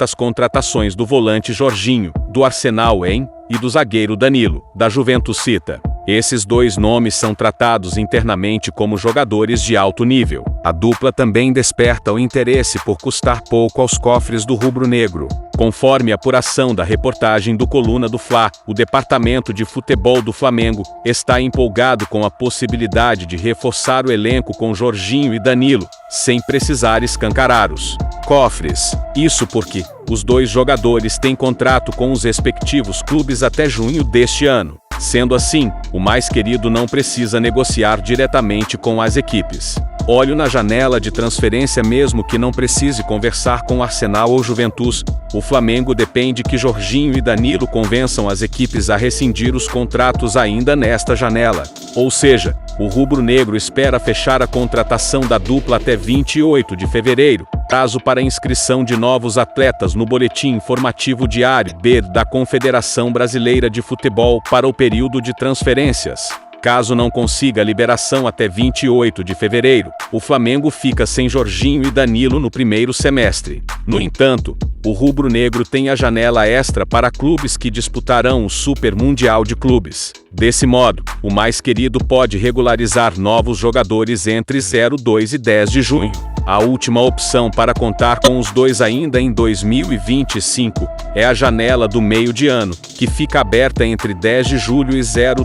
as contratações do volante Jorginho, do Arsenal e do zagueiro Danilo, da Juventus Cita. Esses dois nomes são tratados internamente como jogadores de alto nível. A dupla também desperta o interesse por custar pouco aos cofres do rubro-negro. Conforme a apuração da reportagem do Coluna do Fla, o departamento de futebol do Flamengo está empolgado com a possibilidade de reforçar o elenco com Jorginho e Danilo, sem precisar escancarar os cofres. Isso porque os dois jogadores têm contrato com os respectivos clubes até junho deste ano. Sendo assim, o mais querido não precisa negociar diretamente com as equipes. Olho na janela de transferência mesmo que não precise conversar com Arsenal ou Juventus. O Flamengo depende que Jorginho e Danilo convençam as equipes a rescindir os contratos ainda nesta janela. Ou seja, o rubro-negro espera fechar a contratação da dupla até 28 de fevereiro, prazo para inscrição de novos atletas no Boletim Informativo Diário B da Confederação Brasileira de Futebol para o período de transferências. Caso não consiga a liberação até 28 de fevereiro, o Flamengo fica sem Jorginho e Danilo no primeiro semestre. No entanto, o rubro-negro tem a janela extra para clubes que disputarão o Super Mundial de Clubes. Desse modo, o mais querido pode regularizar novos jogadores entre 2 e 10 de junho. A última opção para contar com os dois ainda em 2025 é a janela do meio de ano, que fica aberta entre 10 de julho e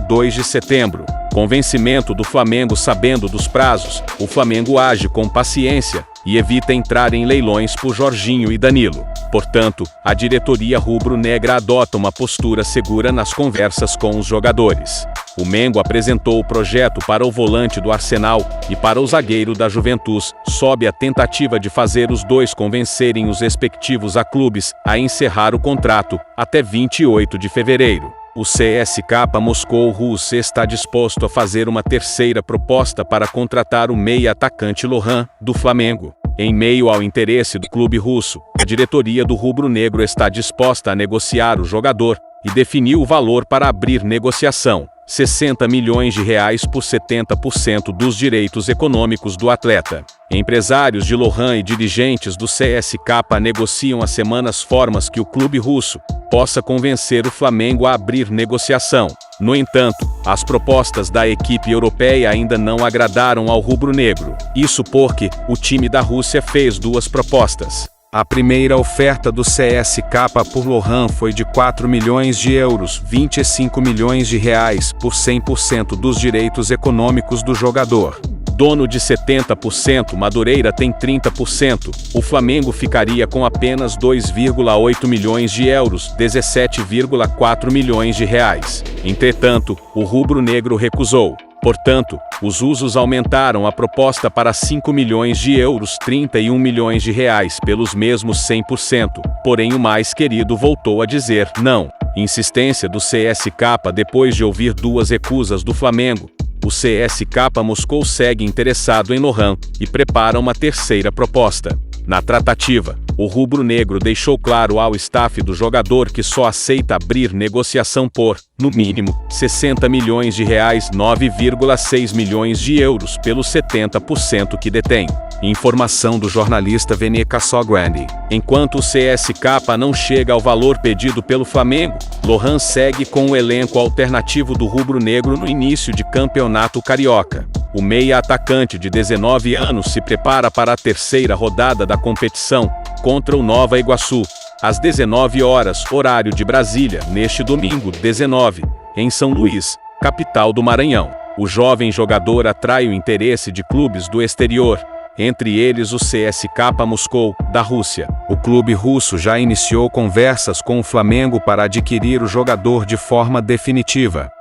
2 de setembro. Com vencimento do Flamengo sabendo dos prazos, o Flamengo age com paciência e evita entrar em leilões por Jorginho e Danilo. Portanto, a diretoria rubro-negra adota uma postura segura nas conversas com os jogadores. O Mengo apresentou o projeto para o volante do Arsenal e para o zagueiro da Juventus, sob a tentativa de fazer os dois convencerem os respectivos clubes a encerrar o contrato até 28 de fevereiro. O CSKA Moscou russo está disposto a fazer uma terceira proposta para contratar o meia-atacante Lohan, do Flamengo. Em meio ao interesse do clube russo, a diretoria do rubro-negro está disposta a negociar o jogador e definiu o valor para abrir negociação. 60 milhões de reais por 70% dos direitos econômicos do atleta. Empresários de Lohan e dirigentes do CSKA negociam há semanas formas que o clube russo possa convencer o Flamengo a abrir negociação. No entanto, as propostas da equipe europeia ainda não agradaram ao rubro-negro. Isso porque o time da Rússia fez duas propostas. A primeira oferta do CSKA por Lohan foi de 4 milhões de euros, 25 milhões de reais, por 100% dos direitos econômicos do jogador. Dono de 70%, Madureira tem 30%. O Flamengo ficaria com apenas 2,8 milhões de euros, 17,4 milhões de reais. Entretanto, o rubro-negro recusou. Portanto, os usos aumentaram a proposta para 5 milhões de euros, 31 milhões de reais pelos mesmos 100%. Porém, o mais querido voltou a dizer não. Insistência do CSKA depois de ouvir duas recusas do Flamengo. O CSKA Moscou segue interessado em Lohan e prepara uma terceira proposta. Na tratativa, o rubro-negro deixou claro ao staff do jogador que só aceita abrir negociação por, no mínimo, 60 milhões de reais, 9,6 milhões de euros pelos 70% que detém. Informação do jornalista Vene Casagrande. Enquanto o CSKA não chega ao valor pedido pelo Flamengo, Lohan segue com o elenco alternativo do rubro-negro no início de campeonato carioca. O meia-atacante de 19 anos se prepara para a terceira rodada da competição contra o Nova Iguaçu, às 19 horas, horário de Brasília, neste domingo 19, em São Luís, capital do Maranhão. O jovem jogador atrai o interesse de clubes do exterior, entre eles o CSKA Moscou, da Rússia. O clube russo já iniciou conversas com o Flamengo para adquirir o jogador de forma definitiva.